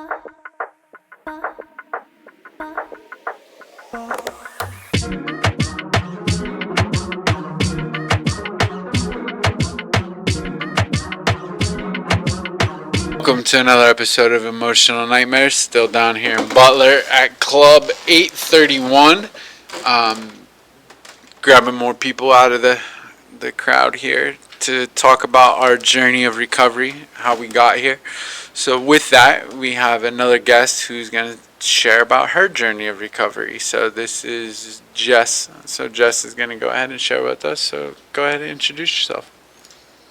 Welcome to another episode of Emotional Nightmares. Still down here in Butler at Club 831. Grabbing more people out of the crowd here to talk about our journey of recovery, how we got here. So with that, we have another guest who's going to share about her journey of recovery. So this is Jess. So Jess is going to go ahead and share with us. So go ahead and introduce yourself.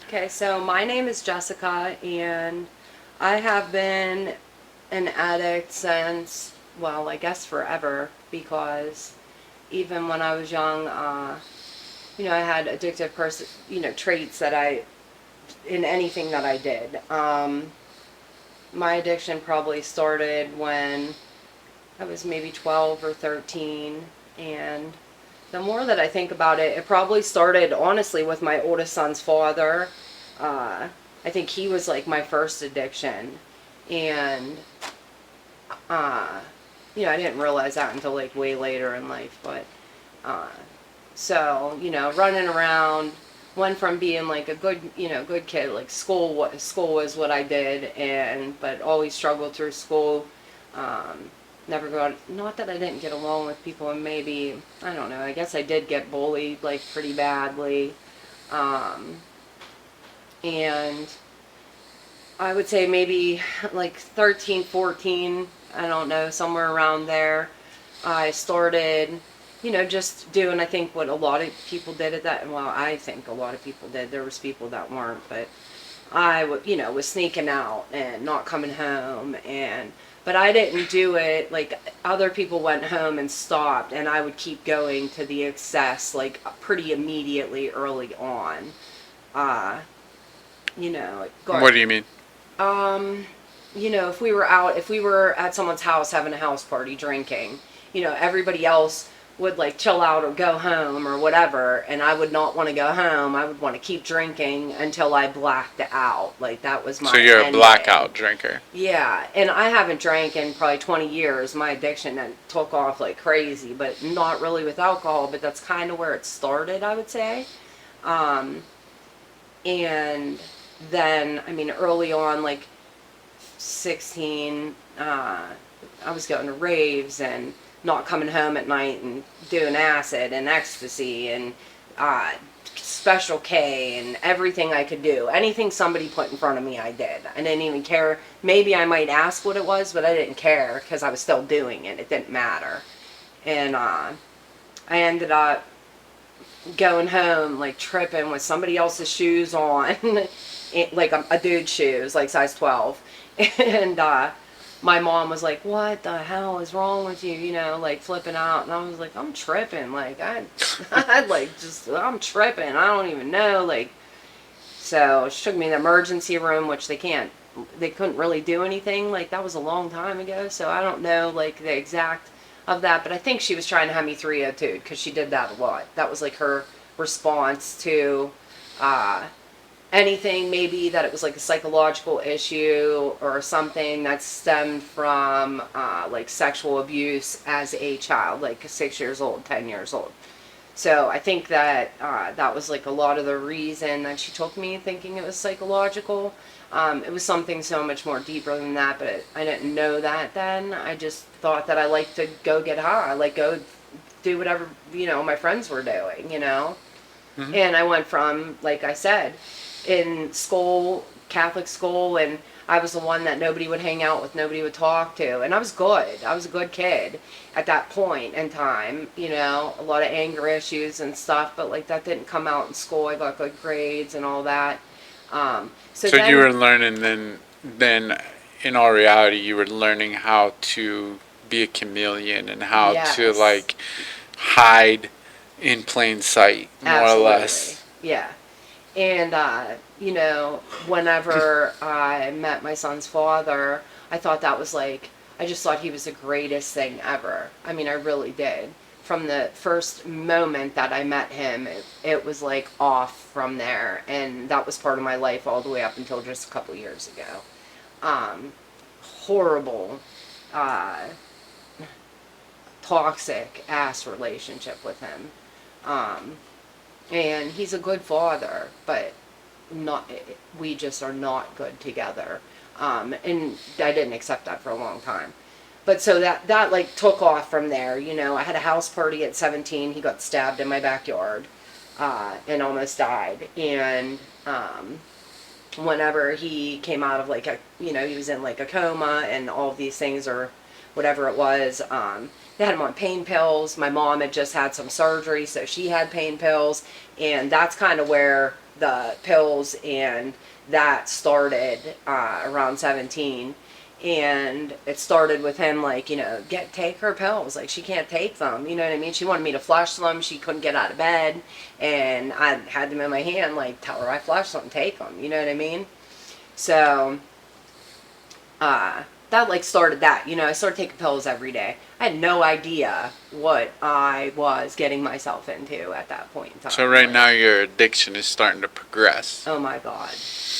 Okay, so my name is Jessica, and I have been an addict since, well, I guess forever, because even when I was young, I had addictive traits that in anything that I did. My addiction probably started when I was maybe 12 or 13, and the more that I think about it, it probably started, honestly, with my oldest son's father. I think he was like my first addiction, and I didn't realize that until like way later in life. But running around, went from being like a good kid, like school was what I did, but always struggled through school. Never got, not that I didn't get along with people, and maybe, I don't know, I guess I did get bullied like pretty badly. And I would say maybe like 13, 14, I don't know, somewhere around there, I started, just doing, I think, what a lot of people did at that, well, I think a lot of people did. There was people that weren't, but I was sneaking out and not coming home, but I didn't do it, like, other people went home and stopped, and I would keep going to the excess, like, pretty immediately early on. What do you mean? If we were at someone's house having a house party drinking, everybody else would like chill out or go home or whatever, and I would not want to go home. I would want to keep drinking until I blacked out. Like, that was my So you're ending. a blackout drinker. Yeah, and I haven't drank in probably 20 years. My addiction took off like crazy, but not really with alcohol, but that's kind of where it started, I would say. And then, I mean, early on, like 16, I was going to raves and not coming home at night and doing acid and ecstasy and Special K and everything I could do. Anything somebody put in front of me, I did. I didn't even care. Maybe I might ask what it was, but I didn't care because I was still doing it. It didn't matter. And I ended up going home, like, tripping with somebody else's shoes on, like a dude's shoes, like size 12. And my mom was like, what the hell is wrong with you, like flipping out. And I was like, I'm tripping, like, I'm tripping, I don't even know, like. So she took me in the emergency room, which they couldn't really do anything, like, that was a long time ago, so I don't know, like, the exact of that, but I think she was trying to have me 302'd, because she did that a lot. That was like her response to anything, maybe that it was like a psychological issue or something that stemmed from like sexual abuse as a child, like 6 years old, 10 years old. So I think that that was like a lot of the reason that she took me, thinking it was psychological. It was something so much more deeper than that, but I didn't know that then. I just thought that I liked to go get high, like go do whatever, my friends were doing, Mm-hmm. And I went from, like I said, in school, Catholic school, and I was the one that nobody would hang out with, nobody would talk to, and I was good. I was a good kid at that point in time, a lot of anger issues and stuff, but like that didn't come out in school. I got good grades and all that. So you were learning then in all reality, you were learning how to be a chameleon and how Yes. to like hide in plain sight, more Absolutely. or less. Yeah. And, whenever I met my son's father, I thought that was like, I just thought he was the greatest thing ever. I mean, I really did. From the first moment that I met him, it was like off from there. And that was part of my life all the way up until just a couple years ago. horrible, toxic ass relationship with him. And he's a good father, but not, we just are not good together. And I didn't accept that for a long time. But so that like took off from there. You know, I had a house party at 17. He got stabbed in my backyard, and almost died. And, whenever he came out of like he was in like a coma and all of these things or whatever it was, they had him on pain pills. My mom had just had some surgery, so she had pain pills. And that's kind of where the pills and that started, around 17. And it started with him like, take her pills. Like, she can't take them. You know what I mean? She wanted me to flush them. She couldn't get out of bed. And I had them in my hand, like, tell her I flushed them, take them. You know what I mean? So, that like started that. I started taking pills every day. I had no idea what I was getting myself into at that point in time. So right now your addiction is starting to progress. Oh my God.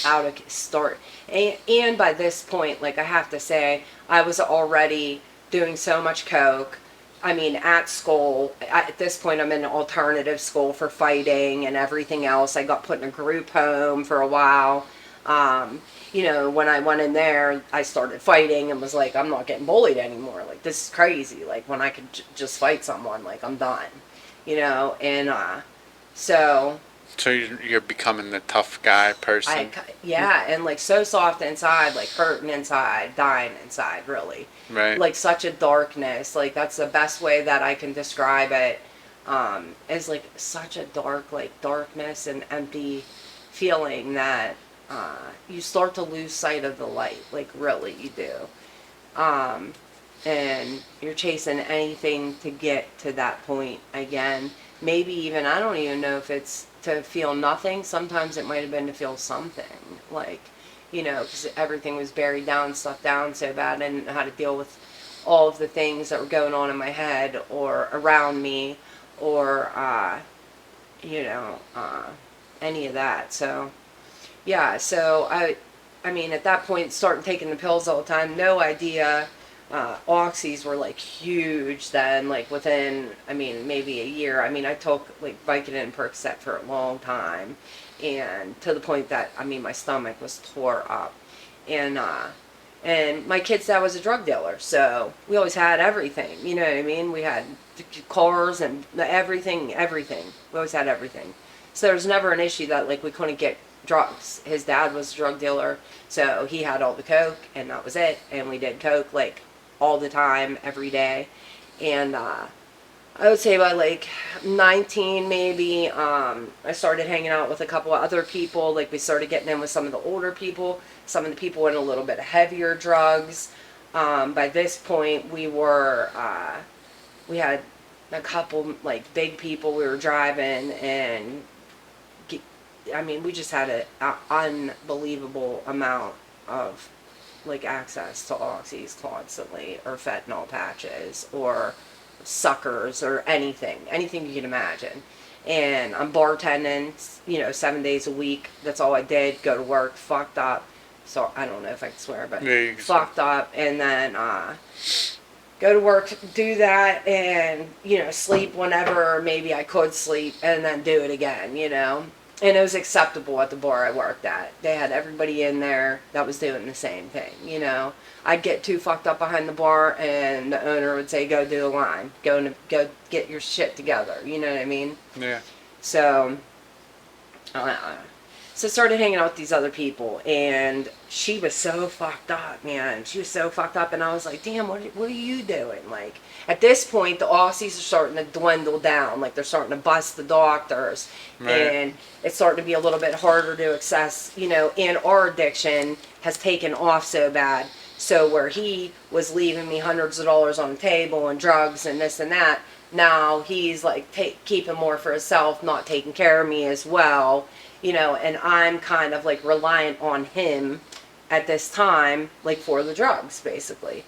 Out of start. And by this point, like I have to say, I was already doing so much coke. I mean, at school, at this point I'm in an alternative school for fighting and everything else. I got put in a group home for a while. When I went in there, I started fighting and was like, I'm not getting bullied anymore. Like, this is crazy. Like, when I could just fight someone, like, I'm done. And so... So you're becoming the tough guy person. And like so soft inside, like hurting inside, dying inside, really. Right. Like such a darkness. Like that's the best way that I can describe it. Is like such a darkness and empty feeling that you start to lose sight of the light. Like really, you do. And you're chasing anything to get to that point again. Maybe even, I don't even know if it's to feel nothing. Sometimes it might have been to feel something. Like, because everything was buried down, stuffed down so bad. I didn't know how to deal with all of the things that were going on in my head or around me or, any of that. So, yeah. So, I mean, at that point, starting taking the pills all the time, no idea. Oxys were like huge then, like within, maybe a year. I took like Vicodin and Percocet for a long time, and to the point that, my stomach was tore up. And my kid's dad was a drug dealer, so we always had everything, you know what I mean? We had cars and everything. We always had everything. So there was never an issue that like we couldn't get drugs. His dad was a drug dealer, so he had all the coke, and that was it, and we did coke like all the time, every day. And I would say by like 19 maybe, I started hanging out with a couple of other people. Like we started getting in with some of the older people, some of the people in a little bit heavier drugs. By this point we had a couple like big people we were driving, and we just had an unbelievable amount of like access to oxys constantly, or fentanyl patches, or suckers, or anything you can imagine. And I'm bartending, 7 days a week. That's all I did. Go to work, fucked up. So I don't know if I can swear, but yeah, fucked up, and then go to work, do that, and sleep whenever maybe I could sleep, and then do it again. And it was acceptable at the bar I worked at. They had everybody in there that was doing the same thing, I'd get too fucked up behind the bar, and the owner would say, go do a line. Go get your shit together, you know what I mean? Yeah. So, so I started hanging out with these other people, and she was so fucked up, man. She was so fucked up, and I was like, damn, what are you doing? Like, at this point, the Aussies are starting to dwindle down. Like, they're starting to bust the doctors, right. And it's starting to be a little bit harder to access, and our addiction has taken off so bad. So where he was leaving me hundreds of dollars on the table and drugs and this and that, now he's like keeping more for himself, not taking care of me as well. And I'm kind of like reliant on him at this time, like for the drugs, basically.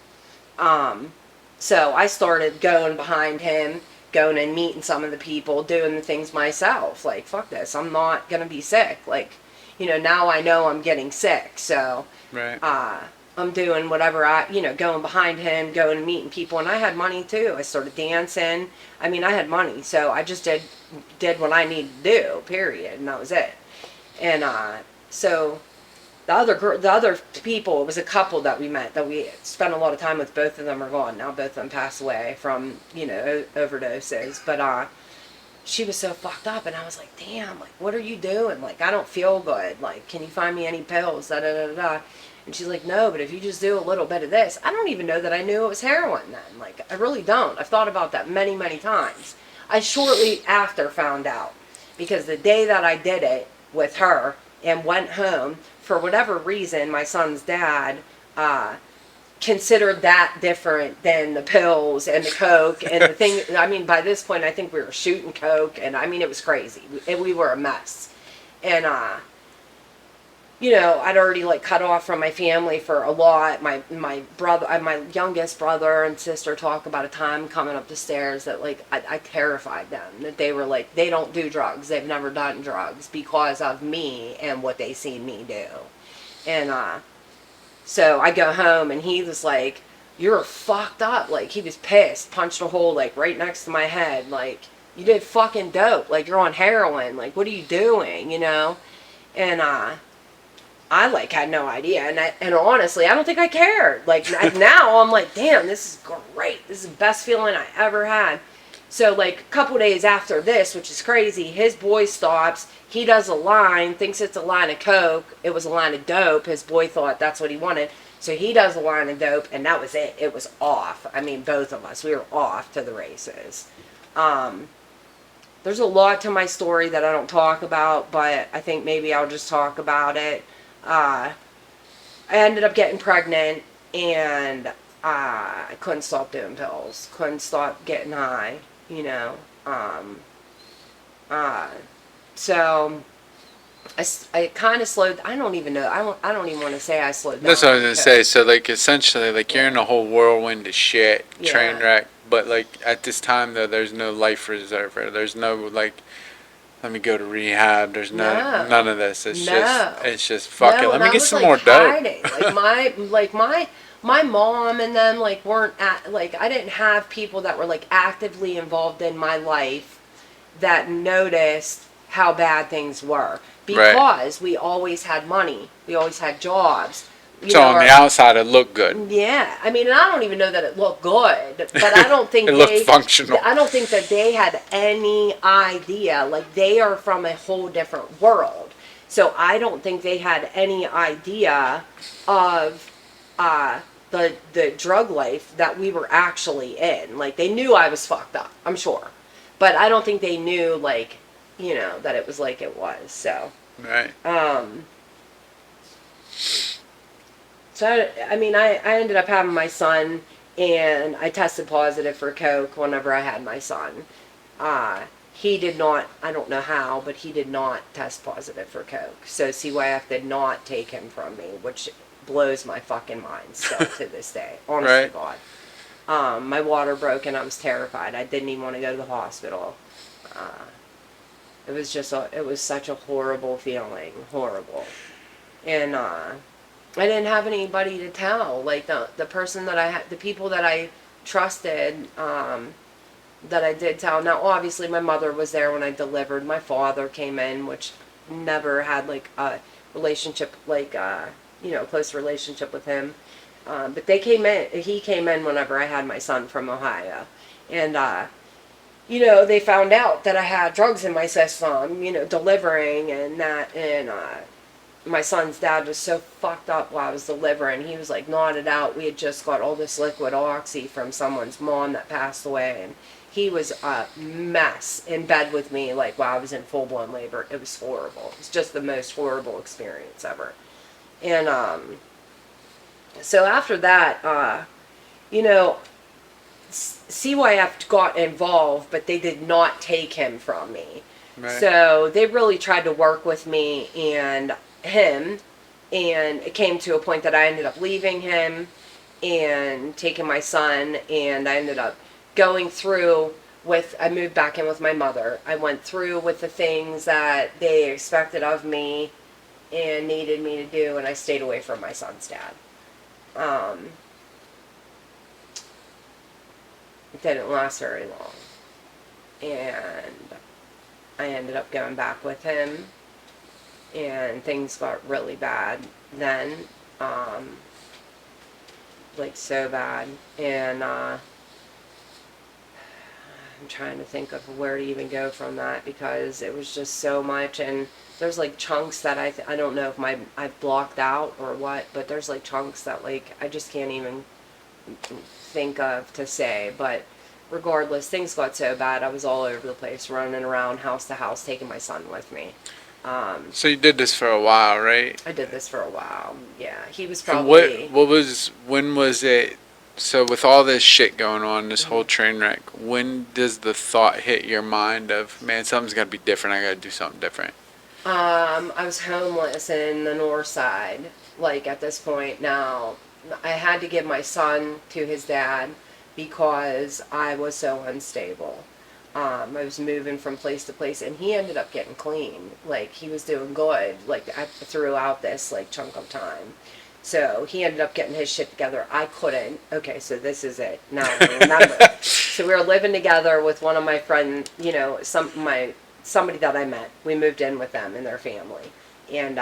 So I started going behind him, going and meeting some of the people, doing the things myself. Like, fuck this, I'm not gonna be sick. Like, now I know I'm getting sick. So, right. I'm doing whatever going behind him, going and meeting people, and I had money too. I started dancing. I mean, I had money, so I just did what I needed to do, period, and that was it. And so the other people, it was a couple that we met that we spent a lot of time with. Both of them are gone now. Both of them passed away from overdoses. But she was so fucked up, and I was like, damn, like, what are you doing? Like, I don't feel good. Like, can you find me any pills? Da da da da. And she's like, no, but if you just do a little bit of this, I don't even know that I knew it was heroin then. Like, I really don't. I've thought about that many, many times. I shortly after found out, because the day that I did it with her and went home, for whatever reason, my son's dad considered that different than the pills and the coke and the thing. I mean, by this point, I think we were shooting coke, and I mean, it was crazy. We were a mess. And I'd already like cut off from my family for a lot. My brother, my youngest brother and sister talk about a time coming up the stairs that like I terrified them. That they were like, they don't do drugs. They've never done drugs because of me and what they seen me do. And so I go home and he was like, "You're fucked up." Like, he was pissed, punched a hole like right next to my head. Like, you did fucking dope. Like, you're on heroin. Like, what are you doing? And I like had no idea, and honestly, I don't think I cared. Like, now I'm like, damn, this is great. This is the best feeling I ever had. So like a couple days after this, which is crazy, his boy stops. He does a line, thinks it's a line of coke. It was a line of dope. His boy thought that's what he wanted, so he does a line of dope, and that was it. It was off. I mean, both of us, we were off to the races. There's a lot to my story that I don't talk about, but I think maybe I'll just talk about it. I ended up getting pregnant, and I couldn't stop doing pills. Couldn't stop getting high, So I kind of slowed. I don't even know. I don't even want to say I slowed down. That's what I was gonna say. So like essentially, like you're in a whole whirlwind of shit, train wreck. But like at this time though, there's no life preserver. There's no like, let me go to rehab. There's none of this. It's just fuck it. Let me get some more dope. Like my mom and them like weren't I didn't have people that were like actively involved in my life that noticed how bad things were, because we always had money. We always had jobs. So on the outside, it looked good. Yeah, I mean, and I don't even know that it looked good, but I don't think it looked functional. I don't think that they had any idea. Like, they are from a whole different world, so I don't think they had any idea of the drug life that we were actually in. Like, they knew I was fucked up, I'm sure, but I don't think they knew that it was like it was. So right. So, I mean, I ended up having my son, and I tested positive for coke whenever I had my son. He did not, I don't know how, but he did not test positive for coke. So CYF did not take him from me, which blows my fucking mind still to this day. Honest to God. My water broke, and I was terrified. I didn't even want to go to the hospital. It was such a horrible feeling. Horrible. And, I didn't have anybody to tell. Like, the person that I had, the people that I trusted, that I did tell. Now, obviously, my mother was there when I delivered. My father came in, which never had, like, a relationship, like, close relationship with him. But he came in whenever I had my son from Ohio. And, they found out that I had drugs in my system, delivering and that, and, my son's dad was so fucked up while I was delivering. He was like knotted out. We had just got all this liquid oxy from someone's mom that passed away, and he was a mess in bed with me, like while I was in full-blown labor. It was horrible. It was just the most horrible experience ever. And so after that, CYF got involved, but they did not take him from me. Right. So they really tried to work with me and him, and it came to a point that I ended up leaving him and taking my son, and I ended up going through I moved back in with my mother. I went through with the things that they expected of me and needed me to do, and I stayed away from my son's dad. Um, it didn't last very long. And I ended up going back with him, and things got really bad then. Um, like so bad. And I'm trying to think of where to even go from that, because it was just so much. And there's like chunks that I don't know if I've blocked out or what, but there's like chunks that like I just can't even think of to say. But regardless, things got so bad, I was all over the place, running around house to house, taking my son with me. So you did this for a while, right? I did this for a while. Yeah, he was And probably. when was it? So with all this shit going on, this whole Mhm. train wreck, when does the thought hit your mind of, man, something's got to be different. I got to do something different. I was homeless in the north side. Like at this point now, I had to give my son to his dad because I was so unstable. I was moving from place to place, and he ended up getting clean. Like he was doing good. Like throughout this like chunk of time. So he ended up getting his shit together. I couldn't. Okay, so this is it. Now I remember. So we were living together with one of my friends. You know, somebody that I met. We moved in with them and their family, and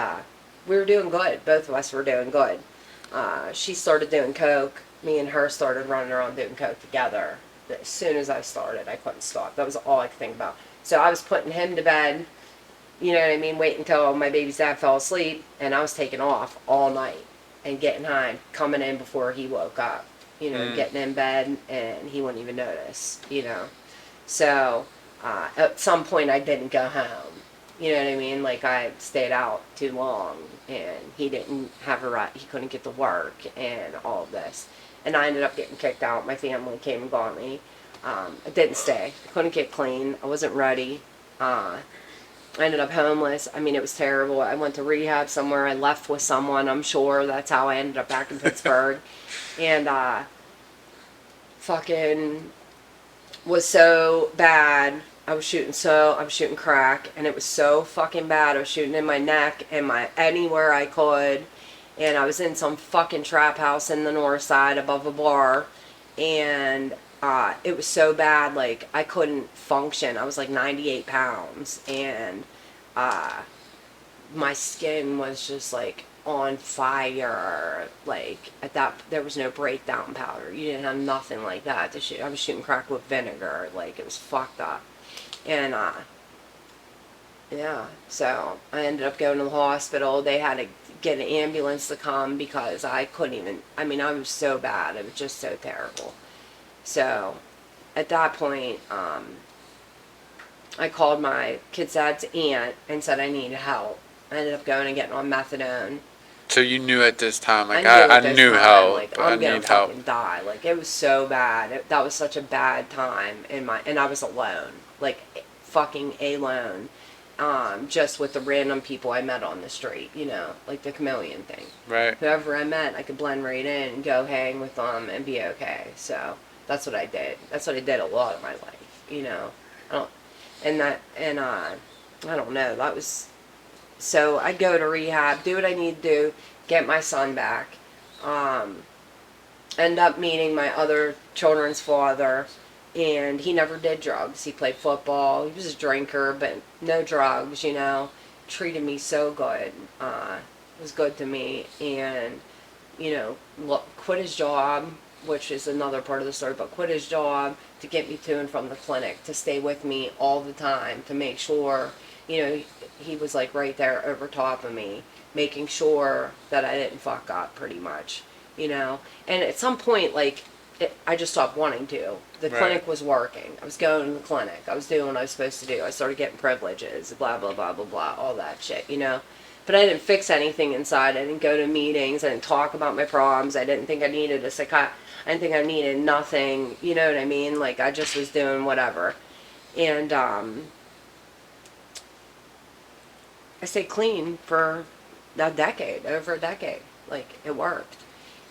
we were doing good. Both of us were doing good. She started doing coke. Me and her started running around doing coke together. As soon as I started, I couldn't stop. That was all I could think about. So I was putting him to bed. You know what I mean? Waiting until my baby's dad fell asleep, and I was taking off all night and getting high, coming in before he woke up. You know, getting in bed, and he wouldn't even notice. You know, so at some point I didn't go home. You know what I mean? Like I stayed out too long, and he didn't have a right. He couldn't get to work, and all of this, and I ended up getting kicked out. My family came and got me. I didn't stay. I couldn't get clean. I wasn't ready. I ended up homeless. I mean, it was terrible. I went to rehab somewhere. I left with someone. I'm sure that's how I ended up back in Pittsburgh, and fucking was so bad. I was shooting crack, and it was so fucking bad. I was shooting in my neck and my anywhere I could, and I was in some fucking trap house in the north side above a bar, and it was so bad, like I couldn't function. I was like 98 pounds, and my skin was just like on fire. Like at that, there was no breakdown powder. You didn't have nothing like that to shoot. I was shooting crack with vinegar. Like it was fucked up. And yeah, so I ended up going to the hospital. They had to get an ambulance to come because I couldn't even. I mean, I was so bad. It was just so terrible. So at that point, I called my kid's dad's aunt and said I needed help. I ended up going and getting on methadone. So you knew at this time, like I knew I at this knew time, help. like I I'm gonna need help. fucking die. Like it was so bad. That was such a bad time in my, and I was alone, like fucking alone, just with the random people I met on the street. You know, like the chameleon thing. Right. Whoever I met, I could blend right in and go hang with them and be okay. So that's what I did. That's what I did a lot of my life. You know, I don't, I don't know. That was. So I'd go to rehab, do what I need to do, get my son back. End up meeting my other children's father, and he never did drugs. He played football. He was a drinker, but no drugs, you know. Treated me so good. Was good to me. And, you know, quit his job, which is another part of the story, but quit his job to get me to and from the clinic, to stay with me all the time, to make sure, you know, he was like right there over top of me, making sure that I didn't fuck up pretty much, you know. And at some point, like, I just stopped wanting to. The clinic was working. I was going to the clinic. I was doing what I was supposed to do. I started getting privileges, blah, blah, blah, blah, blah, all that shit, you know. But I didn't fix anything inside. I didn't go to meetings. I didn't talk about my problems. I didn't think I needed a psychiatrist. I didn't think I needed nothing. You know what I mean? Like, I just was doing whatever. And, I stayed clean for a decade, over a decade. Like, it worked.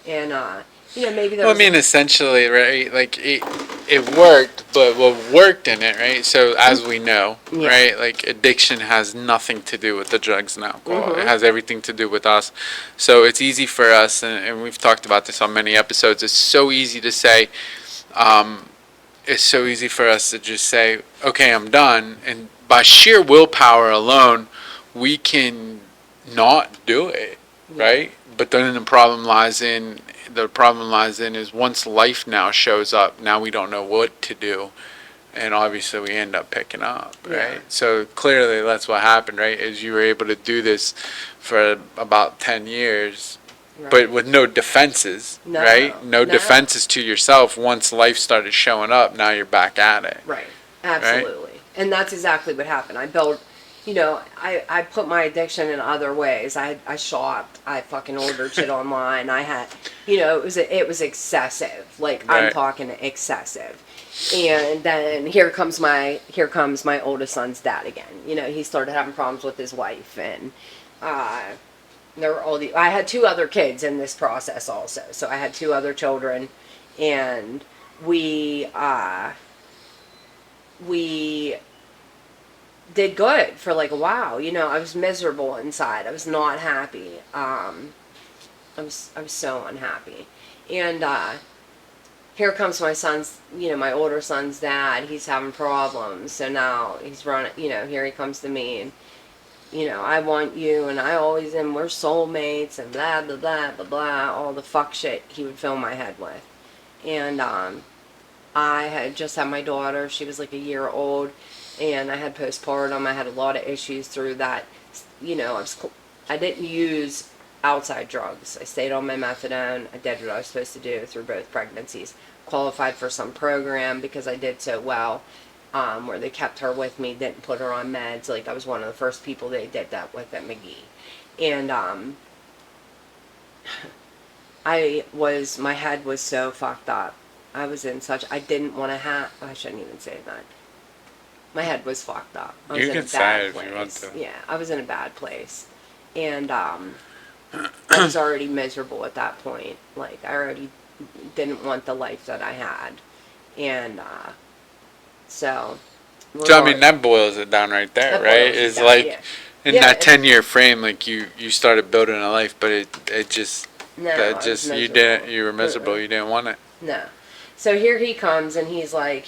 And, you know, maybe there Well, was... I mean, essentially, right? Like it worked, but what worked in it, right? So as we know, Yeah. right, like addiction has nothing to do with the drugs and alcohol. It has everything to do with us. So it's easy for us, and we've talked about this on many episodes. It's so easy to say, it's so easy for us to just say, okay, I'm done, and by sheer willpower alone, we can not do it, right? But then the problem lies in is once life now shows up, now we don't know what to do, and obviously we end up picking up, right? Yeah. So clearly that's what happened, right? Is you were able to do this for about 10 years, but with no defenses, No, right? No no. defenses to yourself. Once life started showing up, now you're back at it. Right. Absolutely. And that's exactly what happened. I built, I put my addiction in other ways. I shopped. I fucking ordered shit online. I had, it was excessive. Like, I'm Right. talking excessive. And then here comes my oldest son's dad again. He started having problems with his wife, and there were I had two other kids in this process also. So I had two other children, and we did good for like a while. I was miserable inside. I was not happy. I was so unhappy. And here comes my son's, my older son's dad. He's having problems. So now he's running, here he comes to me, and I want you, and I always am, we're soulmates, and blah, blah, blah, blah, blah, all the fuck shit he would fill my head with. And I had just had my daughter. She was like a year old, and I had postpartum. I had a lot of issues through that. I didn't use outside drugs. I stayed on my methadone. I did what I was supposed to do through both pregnancies. Qualified for some program because I did so well, where they kept her with me, didn't put her on meds. Like, I was one of the first people they did that with at McGee. And my head was so fucked up. I was in I didn't want to have, I shouldn't even say that. My head was fucked up. I was You in can a say bad it if you want place. to. Yeah, I was in a bad place. And I was already miserable at that point. Like, I already didn't want the life that I had. And so I mean, that boils it down right there, That right? boils it It's down, like yeah. in Yeah, that 10-year frame, like you started building a life, but it just No, I that was just miserable. you were miserable. You didn't want it. No. So here he comes, and he's like,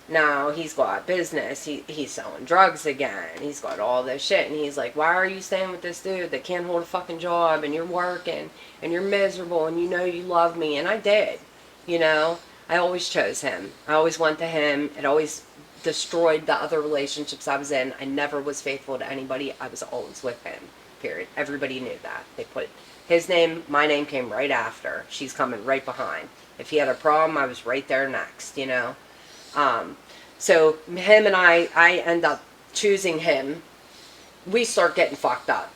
now he's got business. He's selling drugs again. He's got all this shit, and he's like, why are you staying with this dude that can't hold a fucking job, and you're working, and you're miserable, and you love me? And I did. I always chose him. I always went to him. It always destroyed the other relationships I was in. I never was faithful to anybody. I was always with him, period. Everybody knew that. They put his name, my name came right after. She's coming right behind. If he had a problem, I was right there next, So him and I end up choosing him. We start getting fucked up.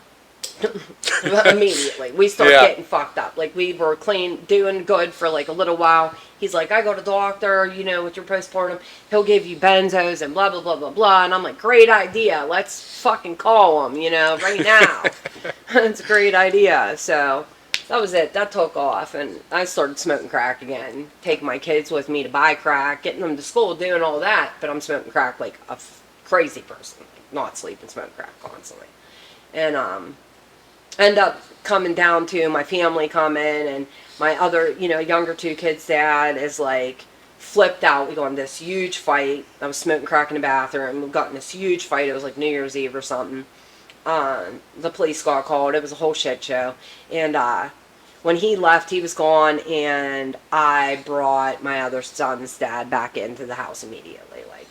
Immediately. We start getting fucked up. Like, we were clean, doing good for like a little while. He's like, I go to the doctor, with your postpartum. He'll give you benzos and blah, blah, blah, blah, blah. And I'm like, great idea. Let's fucking call him, right now. It's a great idea. So that was it. That took off. And I started smoking crack again. Taking my kids with me to buy crack, getting them to school, doing all that. But I'm smoking crack like a crazy person. Like, not sleeping, smoking crack constantly. And, end up coming down to my family coming, and my other, younger two kids' dad is like flipped out. We got in this huge fight. I was smoking crack in the bathroom. We got in this huge fight. It was like New Year's Eve or something. The police got called. It was a whole shit show. And when he left, he was gone, and I brought my other son's dad back into the house immediately. Like,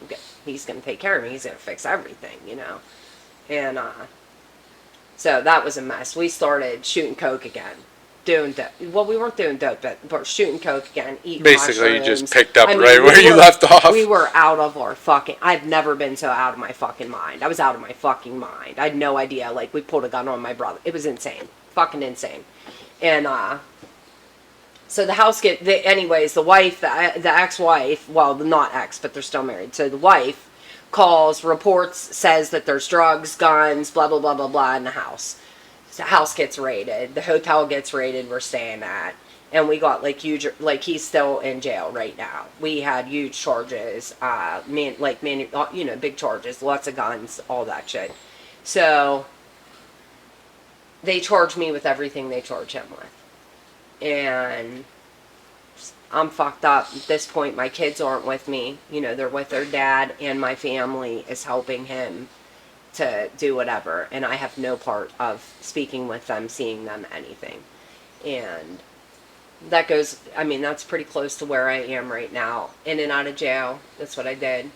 okay, he's going to take care of me. He's going to fix everything, And so that was a mess. We started shooting coke again. Doing dope. Well, we weren't doing dope, but we're shooting coke again, eating Basically, mushrooms. you just picked up where you left off. We were out of our fucking... I've never been so out of my fucking mind. I was out of my fucking mind. I had no idea. Like, we pulled a gun on my brother. It was insane. Fucking insane. And, so the house anyways, the wife, the ex-wife, well, not ex, but they're still married. So the wife calls, reports, says that there's drugs, guns, blah, blah, blah, blah, blah in the house. So the house gets raided. The hotel gets raided we're staying at. and we got like huge, like he's still in jail right now. We had huge charges, big charges, lots of guns, all that shit. So they charge me with everything they charge him with, and I'm fucked up at this point. My kids aren't with me, they're with their dad, and my family is helping him to do whatever, and I have no part of speaking with them, seeing them, anything. And that's pretty close to where I am right now. In and out of jail. That's what I did.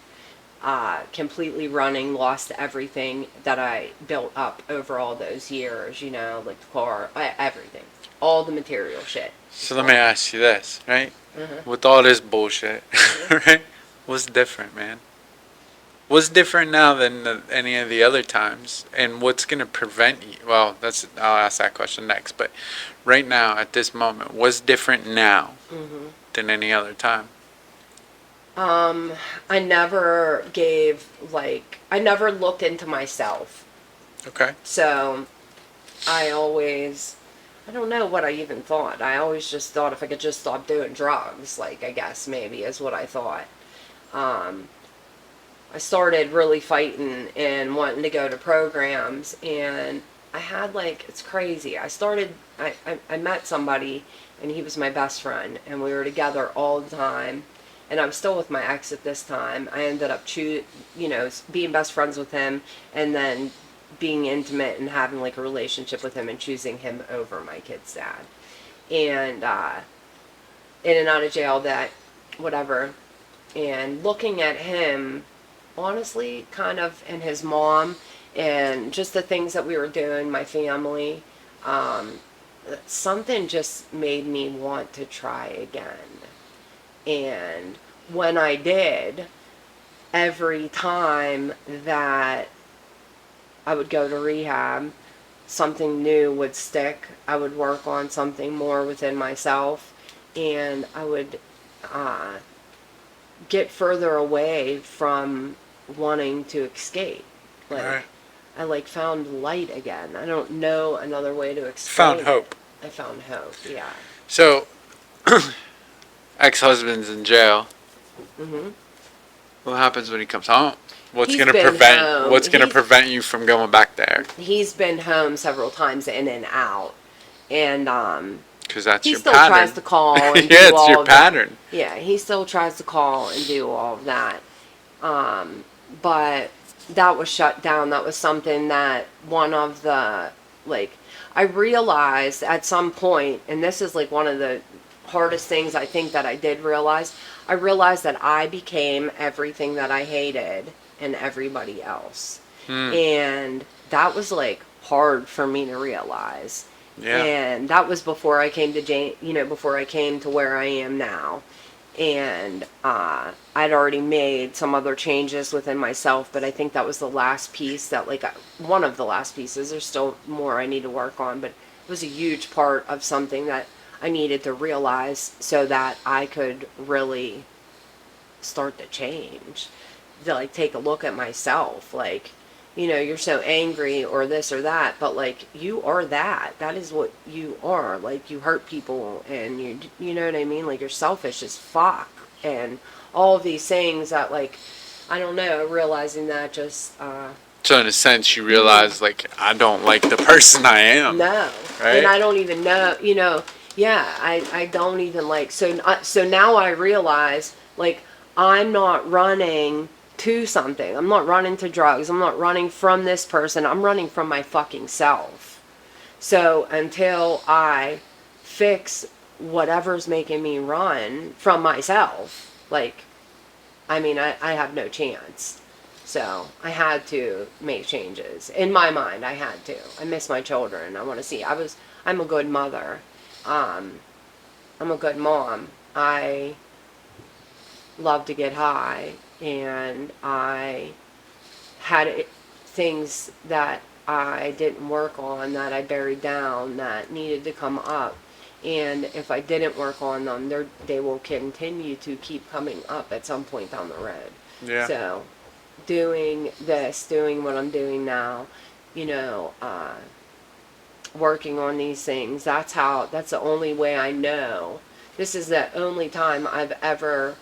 Completely running, lost everything that I built up over all those years, like the car, everything. All the material shit. So let me ask you this, right? Mm-hmm. With all this bullshit, right? What's different, man? What's different now than any of the other times? And what's going to prevent you? Well, I'll ask that question next. But right now, at this moment, what's different now than any other time? I never I never looked into myself. Okay. So, I don't know what I even thought. I always just thought if I could just stop doing drugs, I guess maybe is what I thought. I started really fighting and wanting to go to programs, and I had it's crazy. I met somebody, and he was my best friend, and we were together all the time, and I'm still with my ex at this time. I ended up being best friends with him, and then being intimate and having a relationship with him and choosing him over my kid's dad. And in and out of jail, that whatever. And looking at him, honestly, kind of, and his mom, and just the things that we were doing, my family, something just made me want to try again. And when I did, every time that I would go to rehab, something new would stick. I would work on something more within myself, and I would get further away from wanting to escape. Right. I found light again. I don't know another way to explain. Found hope. I found hope. Yeah. So, ex-husband's in jail. Mhm. What happens when he comes home? What's He's gonna been prevent? home. What's gonna prevent you from going back there? He's been home several times in and out, and Because that's he your still pattern. tries to call and Yeah, do it's all your of that. pattern. Yeah, he still tries to call and do all of that. But that was shut down. That was something that one of the, I realized at some point, and this is one of the hardest things I think that I did realize, I realized that I became everything that I hated in everybody else. And that was hard for me to realize. Yeah. And that was before I came to before I came to where I am now. And I'd already made some other changes within myself, but I think that was the last piece that one of the last pieces. There's still more I need to work on, but it was a huge part of something that I needed to realize so that I could really start to change. To take a look at myself, you're so angry or this or that, but you are that. That is what you are. You hurt people, and you know what I mean? You're selfish as fuck, and all of these things that I don't know, realizing that just So in a sense, you realize I don't like the person I am. no, right? And I don't even know, yeah, I don't even so now I realize I'm not running to something. I'm not running to drugs. I'm not running from this person. I'm running from my fucking self. So until I fix whatever's making me run from myself, I have no chance. So I had to make changes. In my mind, I had to. I miss my children. I want to see. I'm a good mother. I'm a good mom. I love to get high, and I had things that I didn't work on, that I buried down, that needed to come up. And if I didn't work on them, they will continue to keep coming up at some point down the road. Yeah. So doing what I'm doing now, working on these things. That's the only way I know. This is the only time I've ever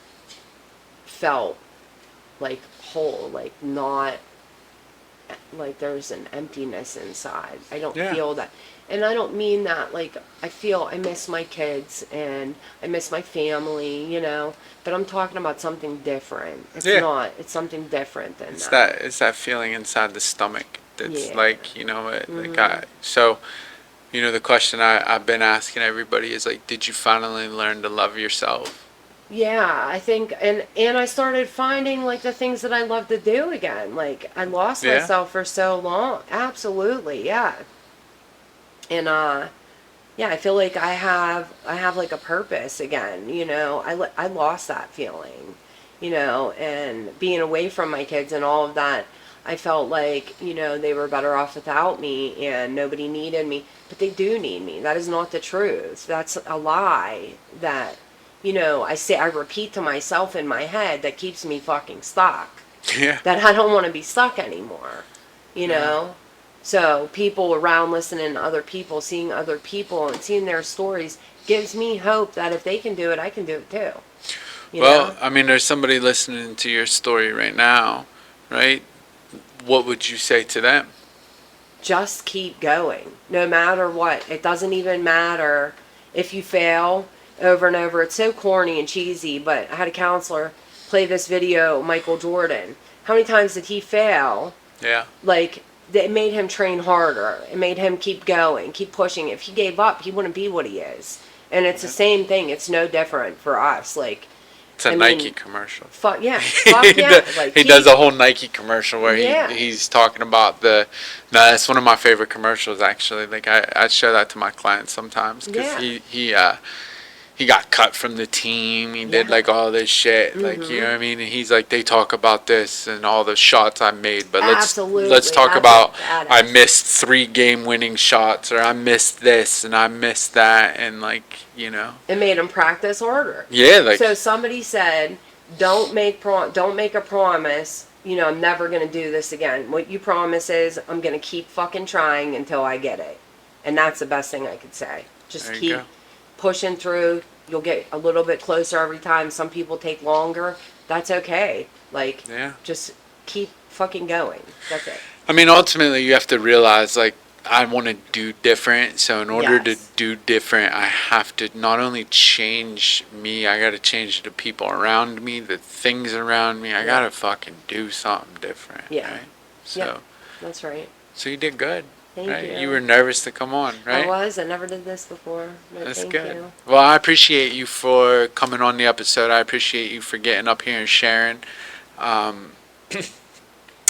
felt like whole, like not, like there's an emptiness inside. I don't feel that. And I don't mean that, like, I feel I miss my kids and I miss my family, you know, but I'm talking about something different. It's not, it's something different than that. It's that feeling inside the stomach that's like, you know, you know, the question I've been asking everybody is like, did you finally learn to love yourself? Yeah, I think, and I started finding like the things that I love to do again. Like I lost myself for so long. Absolutely, yeah. And yeah, I feel like I have like a purpose again. You know, I lost that feeling. You know, and being away from my kids and all of that, I felt like, you know, they were better off without me and nobody needed me. But they do need me. That is not the truth. That's a lie that, you know, I repeat to myself in my head that keeps me fucking stuck. Yeah. That I don't want to be stuck anymore. You know? So people around listening to other people, seeing other people and seeing their stories gives me hope that if they can do it, I can do it too. You know? I mean, there's somebody listening to your story right now, right? What would you say to them? Just keep going, no matter what. It doesn't even matter if you fail over and over. It's so corny and cheesy, but I had a counselor play this video, Michael Jordan. How many times did he fail? Yeah. Like, it made him train harder. It made him keep going, keep pushing. If he gave up, he wouldn't be what he is. And it's the same thing. It's no different for us. Like, it's a Nike commercial. Fuck yeah. Fuck yeah. Like, he does a whole Nike commercial where he's talking about that's one of my favorite commercials, actually. Like, I show that to my clients sometimes because he got cut from the team. He did like all this shit, like, you know what I mean? And he's like, they talk about this and all the shots I made, but let's talk about I missed 3 game-winning shots, or I missed this and I missed that, and like, you know, it made him practice harder. Yeah, like, so somebody said, don't make a promise. You know, I'm never gonna do this again. What you promise is, I'm gonna keep fucking trying until I get it, and that's the best thing I could say. Just keep pushing through. You'll get a little bit closer every time. Some people take longer. That's okay. Like, just keep fucking going. That's it. I mean, ultimately, you have to realize, like, I want to do different. So in order to do different, I have to not only change me, I got to change the people around me, the things around me. I got to fucking do something different. Yeah. Right? So, that's right. So you did good. Thank you. You were nervous to come on, right? I was. I never did this before. But that's thank good. You. Well, I appreciate you for coming on the episode. I appreciate you for getting up here and sharing. I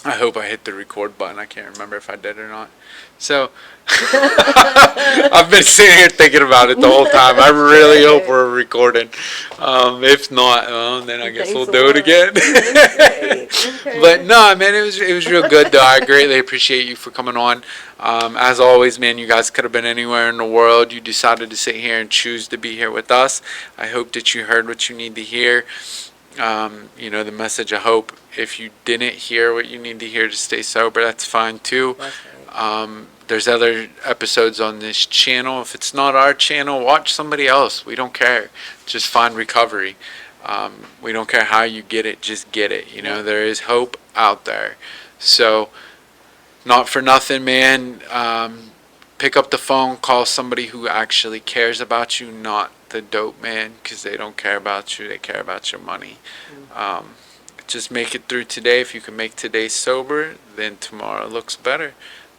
hope I hit the record button. I can't remember if I did or not. So, I've been sitting here thinking about it the whole time. I really hope we're recording. If not, then I guess we'll do it again. Okay. But no, man, it was real good, though. I greatly appreciate you for coming on. As always, man, you guys could have been anywhere in the world. You decided to sit here and choose to be here with us. I hope that you heard what you need to hear. You know, the message, I hope. If you didn't hear what you need to hear to stay sober, that's fine too. There's other episodes on this channel. If it's not our channel, watch somebody else. We don't care. Just find recovery. We don't care how you get it, just get it. You know, there is hope out there. So, not for nothing, man. Pick up the phone, call somebody who actually cares about you, not the dope man, because they don't care about you, they care about your money. Just make it through today. If you can make today sober, then tomorrow looks better.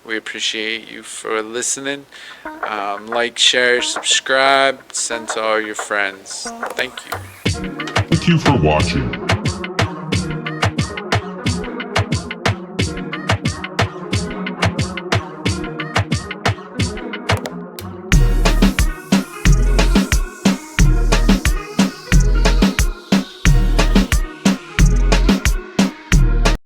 We appreciate you for listening. Like, share, subscribe, send to all your friends. Thank you. Thank you for watching.